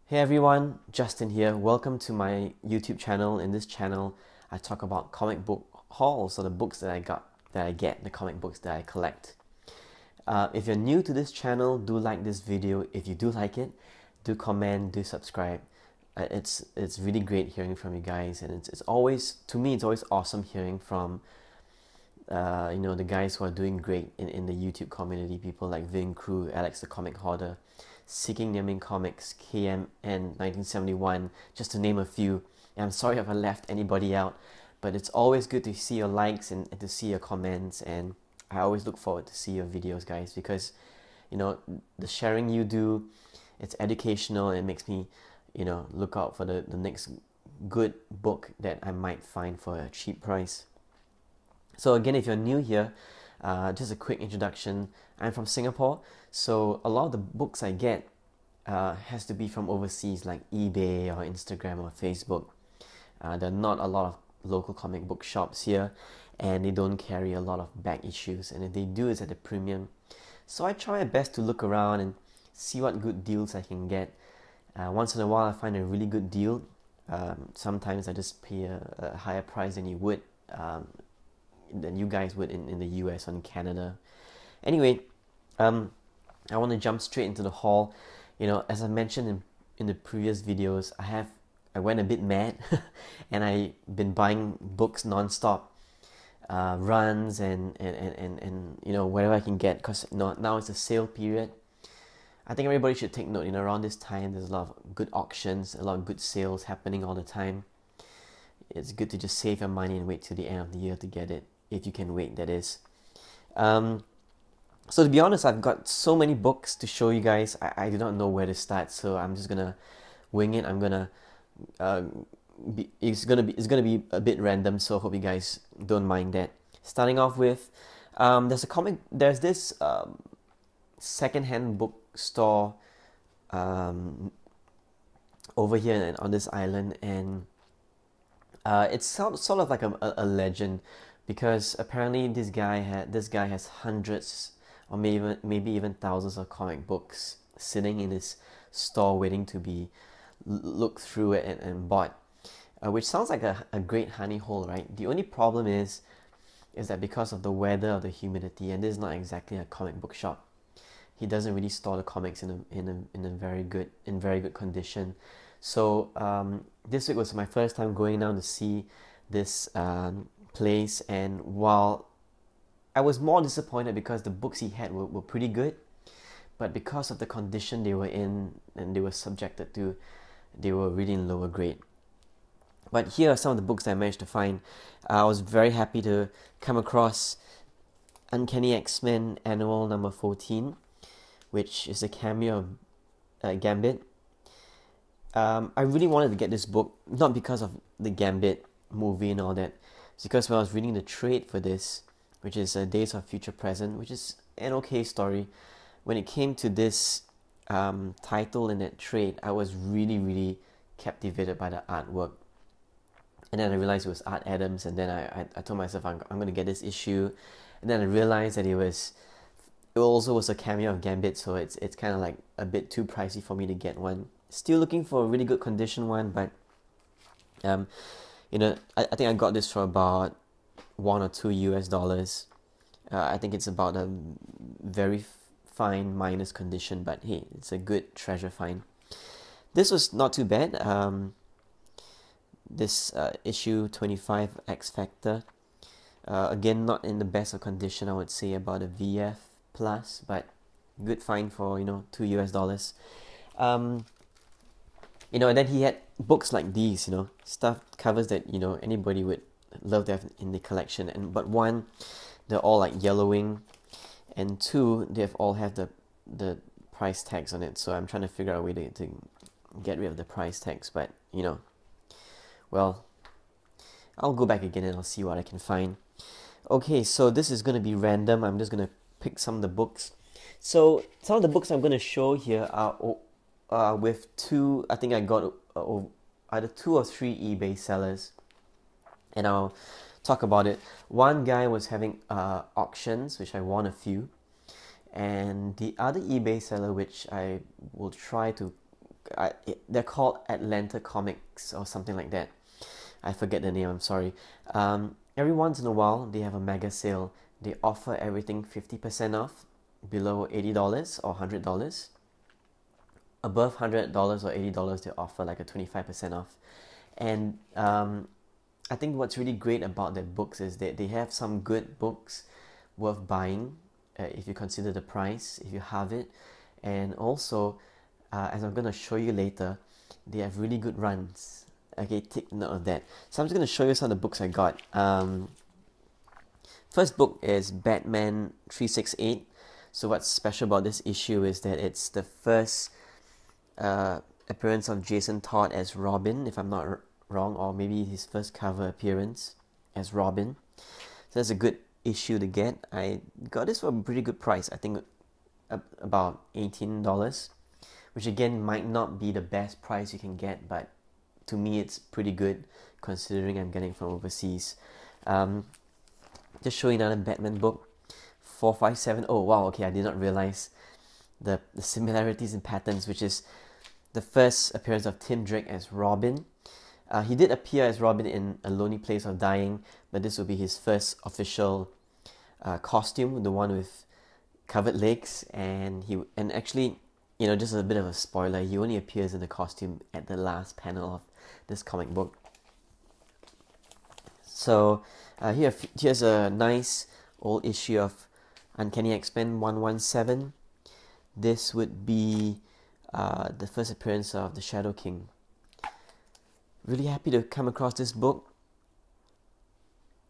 Hey everyone, Justin here. Welcome to my YouTube channel. In this channel, I talk about comic book hauls, or the books that I get, the comic books that I collect. If you're new to this channel, do like this video. If you do like it, do comment, do subscribe. It's really great hearing from you guys, and it's always, to me, it's always awesome hearing from the guys who are doing great in the YouTube community. People like Vin Crew, Alex the Comic Hoarder, Seeking Naming Comics, KMN 1971, just to name a few. And I'm sorry if I left anybody out, but it's always good to see your likes and to see your comments, and I always look forward to see your videos, guys, because the sharing you do, it's educational, and it makes me look out for the next good book that I might find for a cheap price. So again, if you're new here, just a quick introduction. I'm from Singapore, so a lot of the books I get has to be from overseas, like eBay or Instagram or Facebook. There are not a lot of local comic book shops here, and they don't carry a lot of back issues, and if they do, it's at a premium. So I try my best to look around and see what good deals I can get. Once in a while, I find a really good deal. Sometimes I just pay a higher price than you would. Than you guys would in the US or in Canada. Anyway, I want to jump straight into the haul. As I mentioned in the previous videos, I went a bit mad and I've been buying books non-stop, runs and whatever I can get, because now it's a sale period. I think everybody should take note. Around this time, there's a lot of good auctions, a lot of good sales happening all the time. It's good to just save your money and wait till the end of the year to get it, if you can wait, that is. So to be honest, I've got so many books to show you guys. I do not know where to start, so I'm just gonna wing it. I'm gonna it's gonna be a bit random, so I hope you guys don't mind that. Starting off with, there's this second-hand bookstore over here on this island, and it's sort of like a legend, because apparently this guy has hundreds or maybe even thousands of comic books sitting in his store waiting to be looked through and bought, which sounds like a great honey hole, right? The only problem is that because of the weather or the humidity, and this is not exactly a comic book shop, he doesn't really store the comics in very good condition. So this week was my first time going down to see this place, and while I was more disappointed because the books he had were pretty good, but because of the condition they were in and they were subjected to, they were really in lower grade. But here are some of the books that I managed to find. I was very happy to come across Uncanny X-Men Annual number 14, which is a cameo of Gambit. I really wanted to get this book, not because of the Gambit movie and all that. It's because when I was reading the trade for this, which is Days of Future Present, which is an okay story, when it came to this title in that trade, I was really, really captivated by the artwork. And then I realized it was Art Adams, and then I told myself I'm going to get this issue. And then I realized that it also was a cameo of Gambit, so it's kind of like a bit too pricey for me to get one. Still looking for a really good condition one, but I think I got this for about $1 or $2 US. I think it's about a very fine minus condition, but hey, it's a good treasure find. This was not too bad. This issue 25 X Factor, again, not in the best of condition, I would say about a VF plus, but good find for $2 US. And then he had books like these, stuff, covers that anybody would love to have in the collection. But one, they're all like yellowing, and two, they've all have the price tags on it. So I'm trying to figure out a way to get rid of the price tags, but well, I'll go back again and I'll see what I can find. Okay, so this is gonna be random. I'm just gonna pick some of the books. So some of the books I'm gonna show here are with two. I think I got either 2 or 3 eBay sellers, and I'll talk about it. One guy was having auctions, which I won a few, and the other eBay seller, which I will try to they're called Atlanta Comics or something like that. I forget the name, I'm sorry. Every once in a while, they have a mega sale. They offer everything 50% off, below $80 or $100. Above $100 or $80, they offer like a 25% off. And I think what's really great about their books is that they have some good books worth buying if you consider the price, if you have it. And also, as I'm going to show you later, they have really good runs. Okay, take note of that. So I'm just going to show you some of the books I got. First book is Batman 368. So what's special about this issue is that it's the first appearance of Jason Todd as Robin, if I'm not wrong, or maybe his first cover appearance as Robin. So that's a good issue to get. I got this for a pretty good price. I think about $18, which again might not be the best price you can get, but to me it's pretty good considering I'm getting from overseas. Just showing another Batman book, 457. Oh wow, okay, I did not realize the similarities in patterns, which is the first appearance of Tim Drake as Robin. He did appear as Robin in A Lonely Place of Dying, but this will be his first official costume, the one with covered legs, and actually, you know, just a bit of a spoiler, he only appears in the costume at the last panel of this comic book. So here's a nice old issue of Uncanny X-Men 117. This would be the first appearance of the Shadow King. Really happy to come across this book.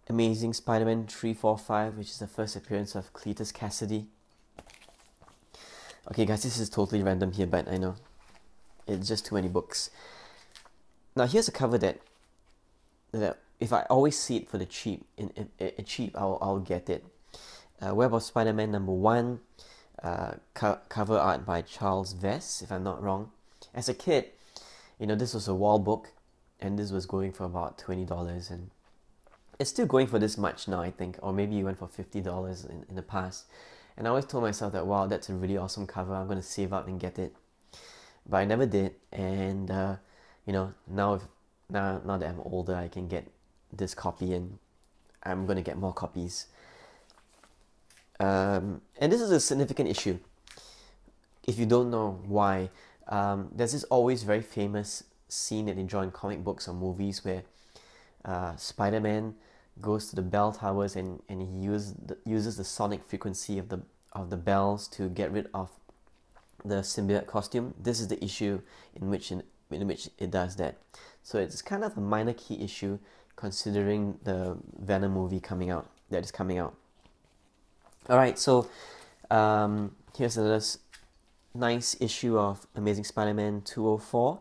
Amazing Spider-Man 345, which is the first appearance of Cletus Cassidy. Okay guys, this is totally random here, but I know it's just too many books. Now here's a cover that if I always see it for the cheap, I'll get it. Web of Spider-Man #1, cover art by Charles Vess, if I'm not wrong. As a kid, you know, this was a wall book, and this was going for about $20, and it's still going for this much now, I think, or maybe it went for $50 in the past. And I always told myself that, wow, that's a really awesome cover, I'm going to save up and get it. But I never did, and you know, now that I'm older, I can get this copy, and I'm going to get more copies. And this is a significant issue. If you don't know why, there's this always very famous scene that they draw in comic books or movies where Spider-Man goes to the bell towers and he uses the sonic frequency of the bells to get rid of the symbiote costume. This is the issue in which it does that. So it's kind of a minor key issue considering the Venom movie that is coming out. Alright, so here's another nice issue of Amazing Spider-Man 204.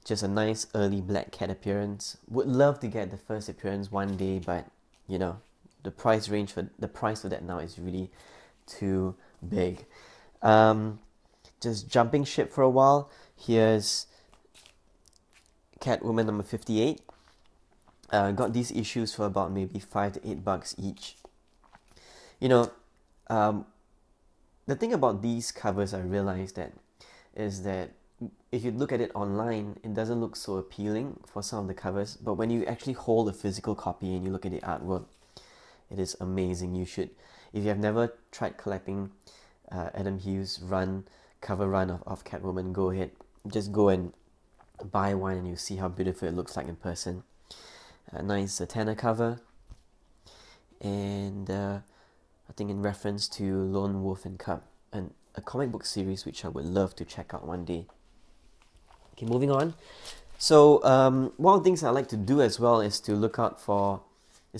Just a nice early Black Cat appearance. Would love to get the first appearance one day, but you know, the price for that now is really too big. Just jumping ship for a while. Here's Catwoman #58. Got these issues for about maybe $5 to $8 each. You know, the thing about these covers I realized is that if you look at it online, it doesn't look so appealing for some of the covers, but when you actually hold a physical copy and you look at the artwork, it is amazing. You should, if you have never tried collecting Adam Hughes' cover run of Catwoman, go ahead, just go and buy one and you see how beautiful it looks like in person. A nice Tanner cover, and I think in reference to Lone Wolf and Cub, and a comic book series which I would love to check out one day. Okay, moving on. So one of the things I like to do as well is to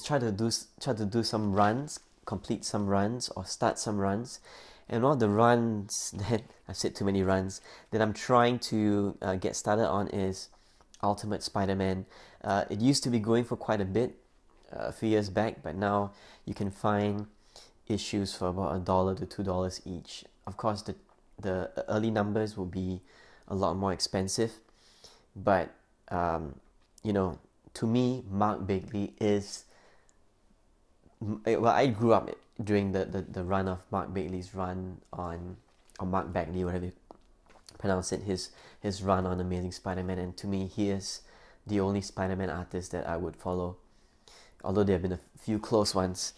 try to do some runs, complete some runs, or start some runs. And one of the runs that I've said too many runs that I'm trying to get started on is Ultimate Spider-Man. It used to be going for quite a bit a few years back, but now you can find issues for about $1 to $2 each. Of course, the early numbers will be a lot more expensive, but you know, to me, Mark Bagley is, well, I grew up during the run of Mark Bagley's run on Mark Bagley, whatever pronounce it, his run on Amazing Spider-Man, and to me, he is the only Spider-Man artist that I would follow, although there have been a few close ones.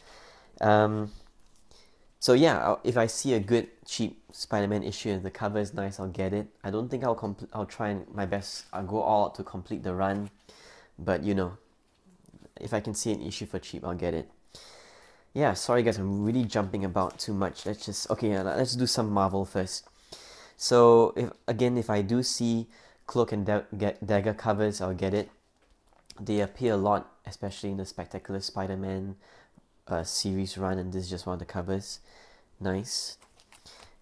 So yeah, if I see a good cheap Spider-Man issue and the cover is nice, I'll get it. I don't think I'll try my best. I'll go all out to complete the run, but you know, if I can see an issue for cheap, I'll get it. Yeah, sorry guys, I'm really jumping about too much. Let's do some Marvel first. So if I do see Cloak and Dagger covers, I'll get it. They appear a lot, especially in the Spectacular Spider-Man series run, and this is just one of the covers. Nice.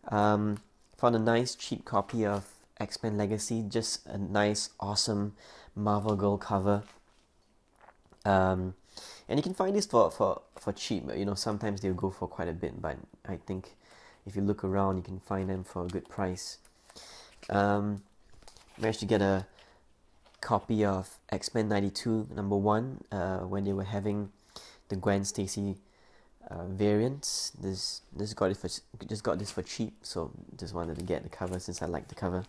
Found a nice cheap copy of X-Men Legacy, just a nice, awesome Marvel Girl cover. And you can find this for cheap. You know, sometimes they'll go for quite a bit, but I think if you look around, you can find them for a good price. Managed to get a copy of X-Men 92 #1 when they were having the Gwen Stacy variants. Just got this for cheap, so just wanted to get the cover since I like the cover.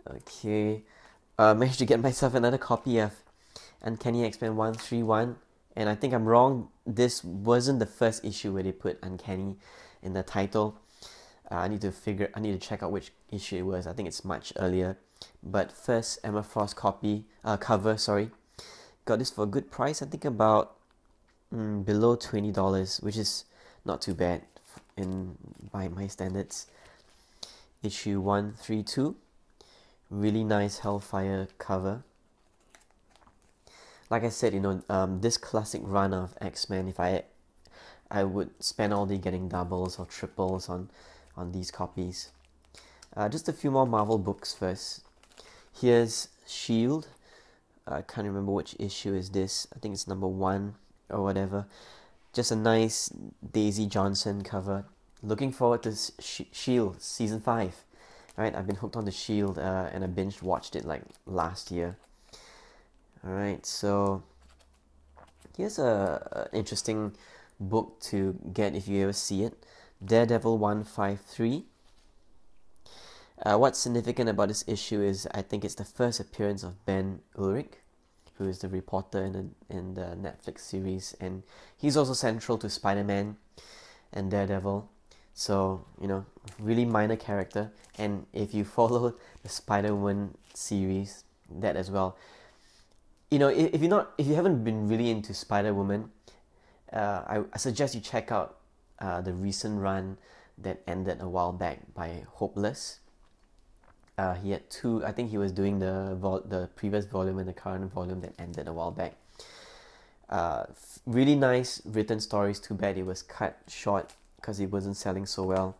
Okay, managed to get myself another copy of Uncanny X-Men 131, and I think I'm wrong. This wasn't the first issue where they put Uncanny in the title. I need to check out which issue it was. I think it's much earlier. But first Emma Frost cover, sorry. Got this for a good price. I think about below $20, which is not too bad by my standards. Issue 132. Really nice Hellfire cover. Like I said, you know, this classic run of X-Men, if I would spend all day getting doubles or triples on these copies. Just a few more Marvel books first. Here's S.H.I.E.L.D. I can't remember which issue is this. I think it's #1 or whatever. Just a nice Daisy Johnson cover. Looking forward to S.H.I.E.L.D. Season 5. Right, I've been hooked on the S.H.I.E.L.D. And I binge watched it like last year. Alright, so here's a interesting book to get if you ever see it. Daredevil 153. What's significant about this issue is I think it's the first appearance of Ben Urich, who is the reporter in the Netflix series, and he's also central to Spider-Man and Daredevil. So, you know, really minor character. And if you follow the Spider-Woman series, that as well. You know, if you haven't been really into Spider-Woman, I suggest you check out the recent run that ended a while back by Hopeless. He had two. I think he was doing the previous volume and the current volume that ended a while back. Really nice written stories. Too bad it was cut short because it wasn't selling so well.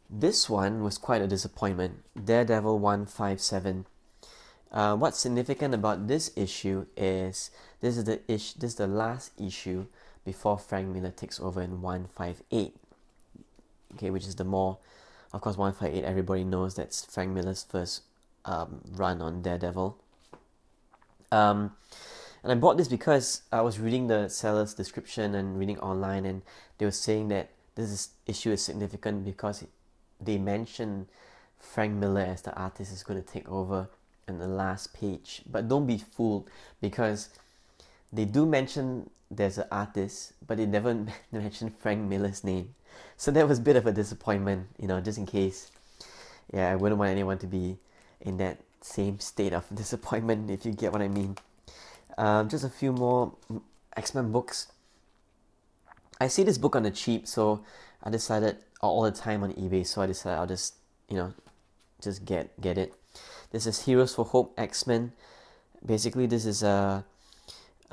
This one was quite a disappointment. Daredevil 157. What's significant about this issue is this is the last issue before Frank Miller takes over in 158. Okay, which is the more, of course, 158. Everybody knows that's Frank Miller's first run on Daredevil. And I bought this because I was reading the seller's description and reading online, and they were saying that issue is significant because they mention Frank Miller as the artist is going to take over in the last page. But don't be fooled, because they do mention there's an artist, but they never mention Frank Miller's name. So that was a bit of a disappointment, you know, just in case. Yeah, I wouldn't want anyone to be in that same state of disappointment, if you get what I mean. Just a few more X-Men books. I see this book on the cheap, so I decided all the time on eBay, so I decided I'll just, you know, just get it. This is Heroes for Hope X-Men. Basically, this is a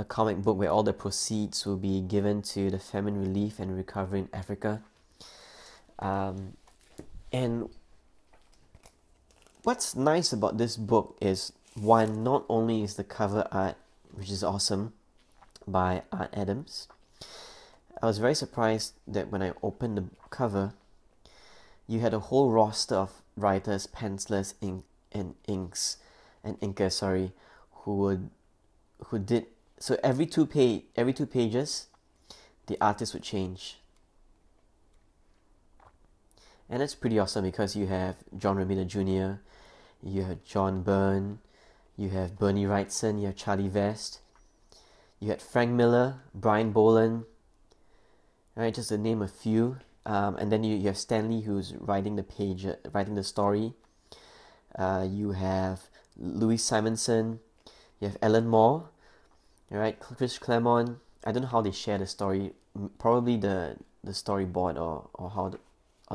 comic book where all the proceeds will be given to the famine relief and recovery in Africa. And what's nice about this book is, one, not only is the cover art, which is awesome, by Art Adams. I was very surprised that when I opened the cover, you had a whole roster of writers, pencilers, inkers, who did so every two pages, the artist would change. And it's pretty awesome because you have John Romita Jr., you have John Byrne, you have Bernie Wrightson, you have Charlie Vest, you had Frank Miller, Brian Boland, right? Just to name a few. And then you have Stanley, who's writing writing the story. You have Louis Simonson, you have Alan Moore, right? Chris Claremont. I don't know how they share the story. Probably the storyboard or how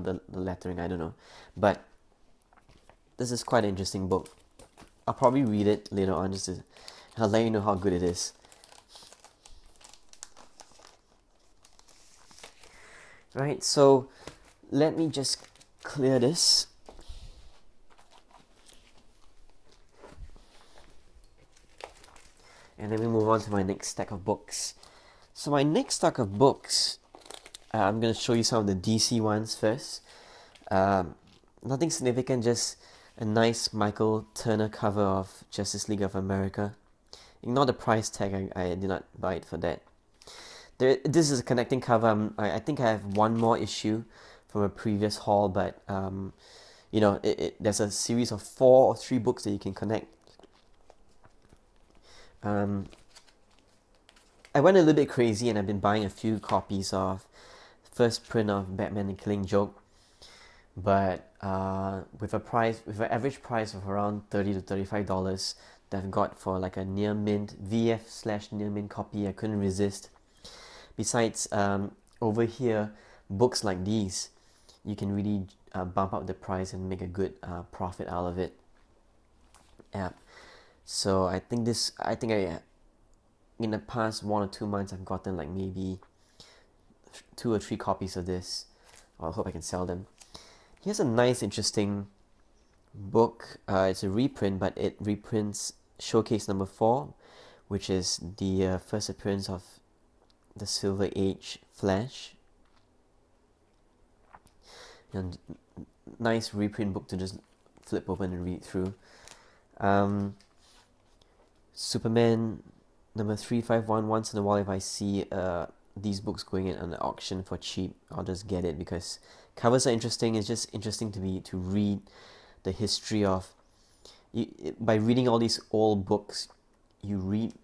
the lettering. I don't know, but this is quite an interesting book. I'll probably read it later on I'll let you know how good it is. Right, so let me just clear this. And then we move on to my next stack of books. So my next stack of books, I'm going to show you some of the DC ones first. Nothing significant, just a nice Michael Turner cover of Justice League of America. Ignore the price tag, I did not buy it for that. This is a connecting cover. I think I have one more issue from a previous haul, but you know, there's a series of 4 or 3 books that you can connect. I went a little bit crazy and I've been buying a few copies of first print of Batman the Killing Joke, but with an average price of around $30 to $35 that I've got for like a near mint VF/near mint copy, I couldn't resist. Besides, over here, books like these, you can really bump up the price and make a good profit out of it. Yeah. So I think in the past 1 or 2 months, I've gotten like maybe 2 or 3 copies of this. I hope I can sell them. Here's a nice, interesting book. It's a reprint, but it reprints Showcase number 4, which is the first appearance of the Silver Age Flash. And nice reprint book to just flip open and read through. Superman number 351. Once in a while, if I see these books going in on the auction for cheap, I'll just get it because covers are interesting. It's just interesting to read the history of. By reading all these old books, you read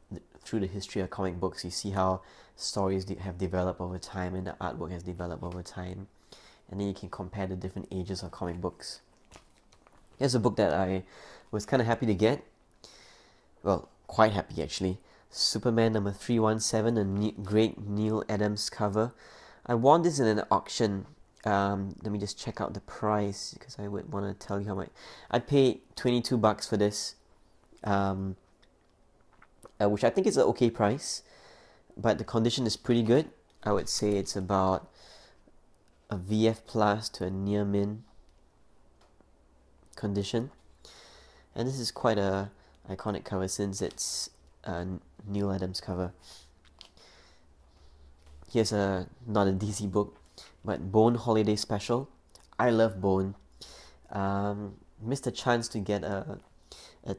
through the history of comic books. You see how stories have developed over time and the artwork has developed over time, and then you can compare the different ages of comic books. Here's a book that I was kind of happy to get. Well, quite happy actually. Superman number 317, a great Neil Adams cover. I won this in an auction. Let me just check out the price because I would want to tell you how much. I paid $22 for this, which I think is an okay price, but the condition is pretty good. I would say it's about a VF plus to a near mint condition, and this is quite a iconic cover since it's a Neil Adams cover. Here's not a DC book, but Bone Holiday Special. I love Bone. Missed a chance to get a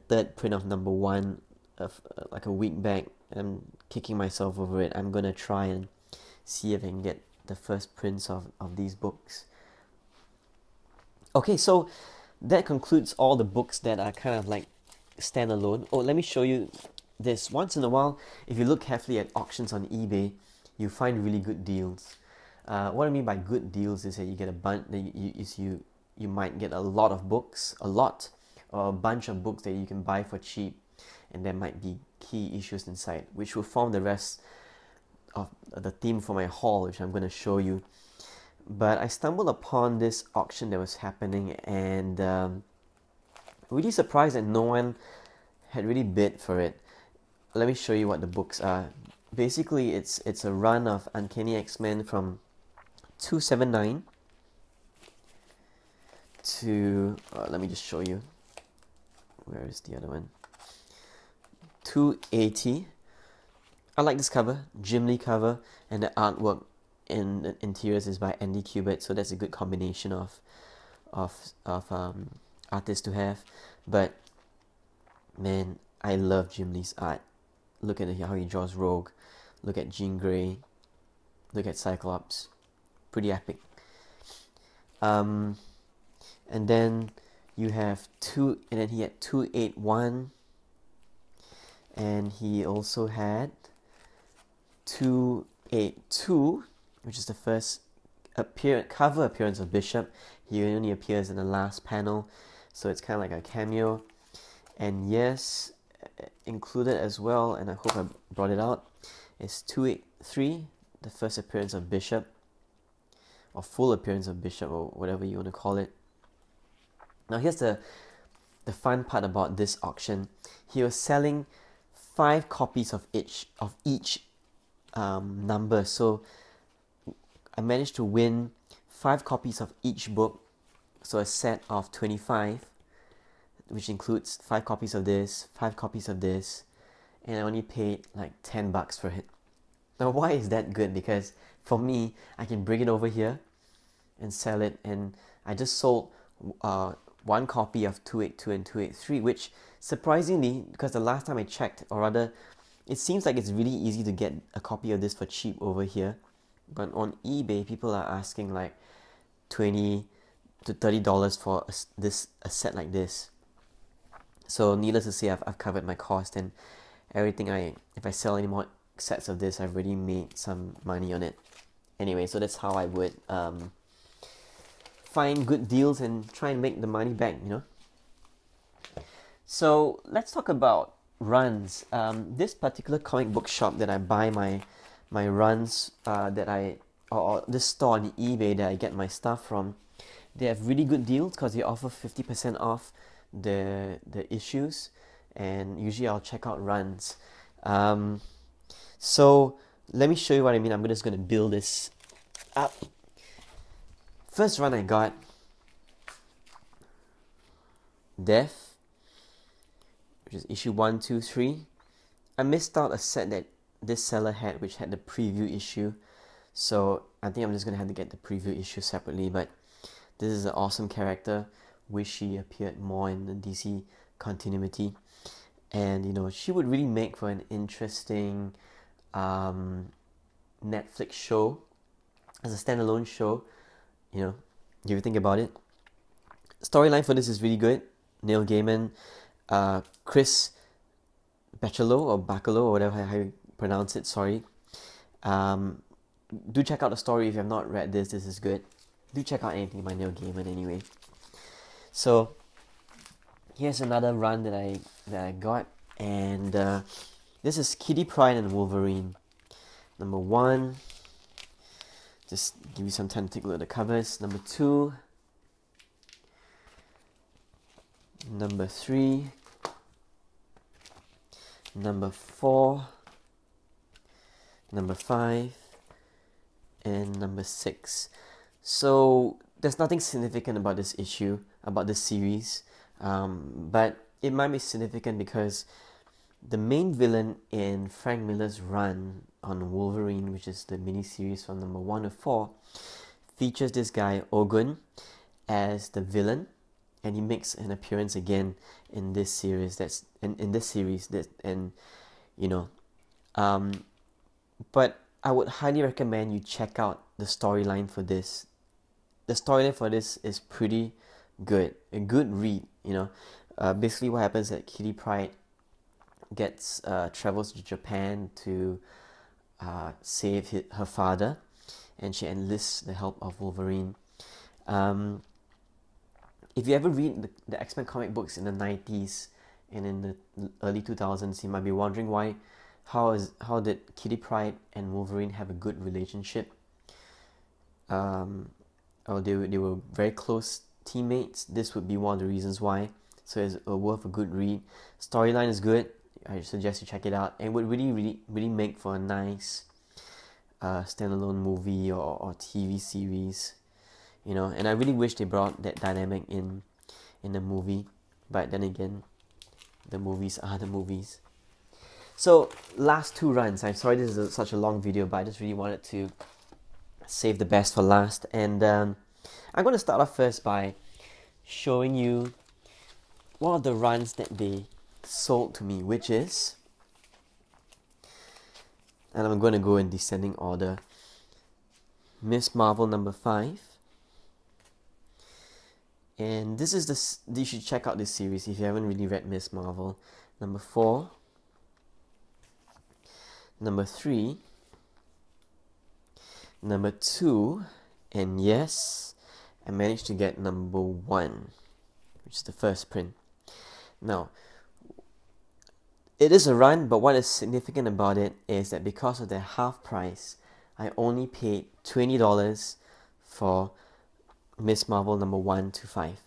third print of number 1 of like a week back. I'm kicking myself over it. I'm gonna try and see if I can get the first prints of these books. Okay, so that concludes all the books that are kind of like standalone. Oh, let me show you this. Once in a while, if you look carefully at auctions on eBay, you find really good deals. What I mean by good deals is that you get a bunch. You might get a lot of books, or a bunch of books that you can buy for cheap, and there might be key issues inside, which will form the rest of the theme for my haul, which I'm going to show you. But I stumbled upon this auction that was happening, and really surprised that no one had really bid for it. Let me show you what the books are. Basically, it's a run of Uncanny X-Men from 279 to let me just show you. Where is the other one? 280. I like this cover, Jim Lee cover, and the artwork in the interiors is by Andy Kubert, so that's a good combination of artists to have. But man, I love Jim Lee's art. Look at how he draws Rogue. Look at Jean Grey. Look at Cyclops. Pretty epic. Um, and then you have and then he had 281, and he also had 282, which is the first cover appearance of Bishop. He only appears in the last panel, so it's kind of like a cameo. And yes, included as well, and I hope I brought it out, is 283, the first appearance of Bishop, or full appearance of Bishop, or whatever you want to call it. Now here's the fun part about this auction. He was selling 5 copies of each number, so I managed to win 5 copies of each book, so a set of 25, which includes 5 copies of this, 5 copies of this, and I only paid like $10 for it. Now why is that good? Because for me, I can bring it over here and sell it, and I just sold 1 copy of 282 and 283, which surprisingly, because the last time I checked, or rather, it seems like it's really easy to get a copy of this for cheap over here, but on eBay, people are asking like $20 to $30 for a set like this. So needless to say, I've covered my cost, and everything if I sell any more sets of this, I've already made some money on it. Anyway, so that's how I would find good deals and try and make the money back, you know. So let's talk about runs. This particular comic book shop that I buy my runs, or this store on eBay that I get my stuff from, they have really good deals because they offer 50% off the issues, and usually I'll check out runs. So let me show you what I mean. I'm just going to build this up. First run I got, Death, which is issue 1, 2, 3. I missed out a set that this seller had, which had the preview issue, so I think I'm just going to have to get the preview issue separately, but this is an awesome character. Wish she appeared more in the DC continuity, and you know, she would really make for an interesting Netflix show as a standalone show. You know, if you think about it, storyline for this is really good. Neil Gaiman, Chris Bachalo or whatever how you pronounce it. Sorry. Do check out the story if you have not read this. This is good. Do check out anything by Neil Gaiman anyway. So here's another run that I got, and this is Kitty Pryde and Wolverine, number 1. Just give you some time to take a look at the covers. Number 2, number 3, number 4, number 5, and number 6. So there's nothing significant about this issue, about this series, but it might be significant because the main villain in Frank Miller's run on Wolverine, which is the mini-series from number 1 to 4, features this guy Ogun as the villain, and he makes an appearance again in this series. But I would highly recommend you check out the storyline for this. The storyline for this is pretty good, a good read. You know, basically what happens is that Kitty Pryde travels to Japan to save her father, and she enlists the help of Wolverine. If you ever read the X-Men comic books in the 90s and in the early 2000s, you might be wondering how did Kitty Pryde and Wolverine have a good relationship? They were very close teammates. This would be one of the reasons why. So it's worth a good read. Storyline is good. I suggest you check it out. And would really make for a nice standalone movie or TV series. You know, and I really wish they brought that dynamic in the movie. But then again, the movies are the movies. So last 2 runs. I'm sorry this is such a long video, but I just really wanted to save the best for last. And I'm going to start off first by showing you one of the runs that they sold to me, which is, and I'm going to go in descending order, Miss Marvel number 5, And this is you should check out this series if you haven't really read Miss Marvel. Number 4, number 3, number 2, and yes, I managed to get number 1, which is the first print. Now, it is a run, but what is significant about it is that because of the half price, I only paid $20 for Miss Marvel number 1 to 5,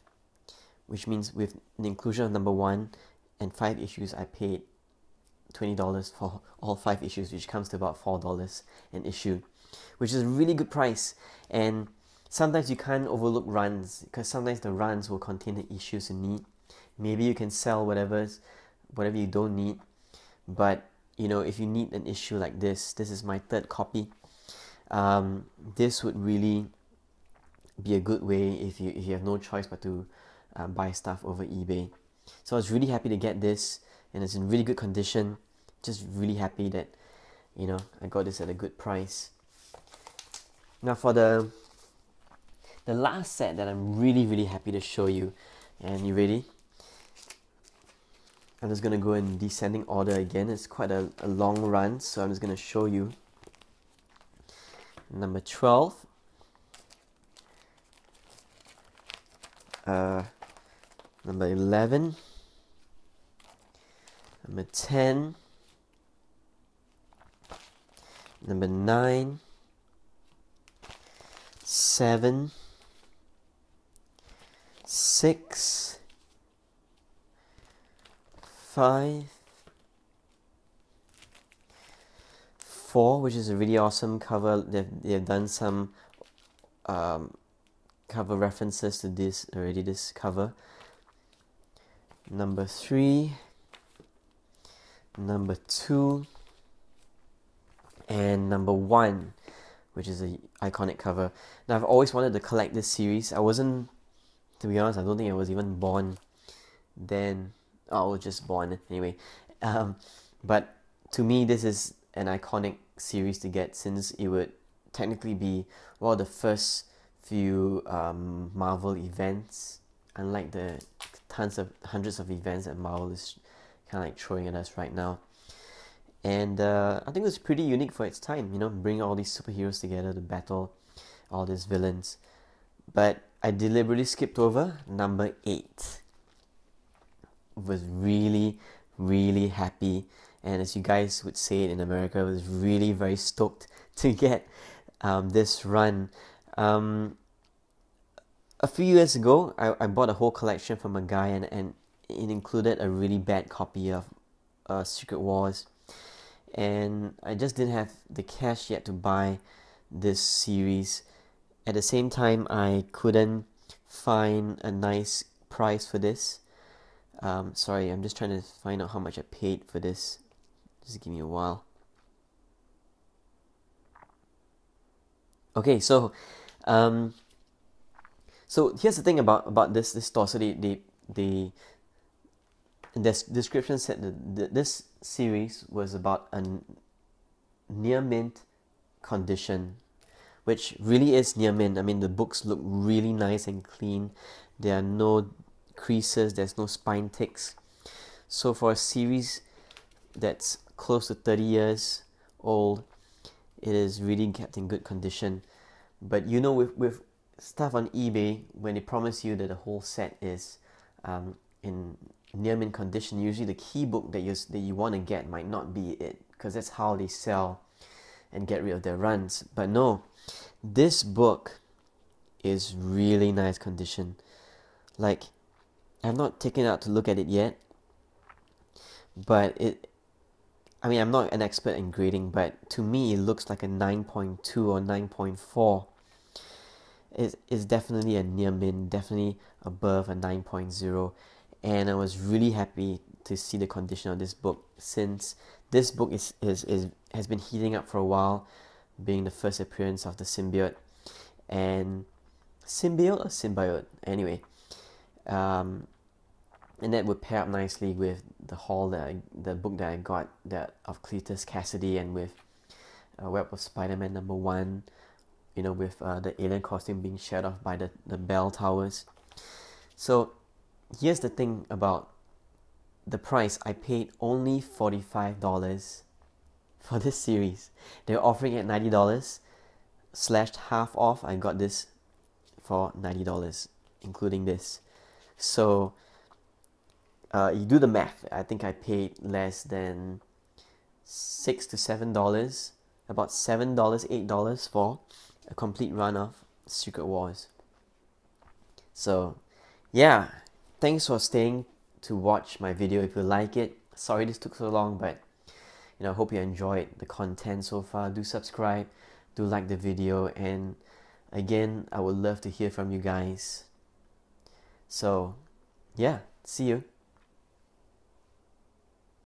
which means with the inclusion of number 1 and 5 issues, I paid $20 for all 5 issues, which comes to about $4 an issue, which is a really good price. And sometimes you can't overlook runs, because sometimes the runs will contain the issues you need. Maybe you can sell whatever you don't need, but you know, if you need an issue like this is my 3rd copy. This would really be a good way if you have no choice but to buy stuff over eBay. So I was really happy to get this, and it's in really good condition. Just really happy that, you know, I got this at a good price. Now for the last set that I'm really happy to show you, and you ready? I'm just going to go in descending order again. It's quite a long run, so I'm just going to show you. Number 12. Number 11. Number 10. Number 9. 7. 6. 5, 4, which is a really awesome cover. They've done some cover references to this already, this cover. Number 3, number 2, and number 1, which is an iconic cover. Now, I've always wanted to collect this series. I wasn't, to be honest, I don't think I was even born then. I was just born anyway. But to me, this is an iconic series to get, since it would technically be one of the first few Marvel events, unlike the hundreds of events that Marvel is kind of like throwing at us right now. And I think it was pretty unique for its time, you know, bringing all these superheroes together to battle all these villains. But I deliberately skipped over number 8. Was really happy, and as you guys would say it in America, I was really very stoked to get this run. A few years ago, I bought a whole collection from a guy, and it included a really bad copy of Secret Wars, and I just didn't have the cash yet to buy this series. At the same time, I couldn't find a nice price for this. Sorry, I'm just trying to find out how much I paid for this. Just give me a while. Okay, so here's the thing about this store. So the description said that this series was about a near mint condition, which really is near mint. I mean, the books look really nice and clean. There are no creases, there's no spine ticks. So for a series that's close to 30 years old, it is really kept in good condition. But you know, with stuff on eBay, when they promise you that the whole set is in near mint condition, usually the key book that you want to get might not be it, because that's how they sell and get rid of their runs. But no, this book is really nice condition. Like, I've not taken it out to look at it yet, but I mean, I'm not an expert in grading, but to me it looks like a 9.2 or 9.4. It's definitely a near mint, definitely above a 9.0, and I was really happy to see the condition of this book, since this book has been heating up for a while, being the first appearance of the symbiote, and symbiote or symbiote anyway. And that would pair up nicely with the book that I got, that of Cletus Cassidy, and with Web of Spider-Man number 1, you know, with the alien costume being shared off by the bell towers. So here's the thing about the price. I paid only $45 for this series. They're offering it $90 slashed half off. I got this for $90, including this. So you do the math. I think I paid less than $6 to $7, about $7, $8 for a complete run of Secret Wars. So yeah, thanks for staying to watch my video. If you like it, sorry this took so long, but I hope you enjoyed the content so far. Do subscribe, do like the video, and again, I would love to hear from you guys. So yeah, see you.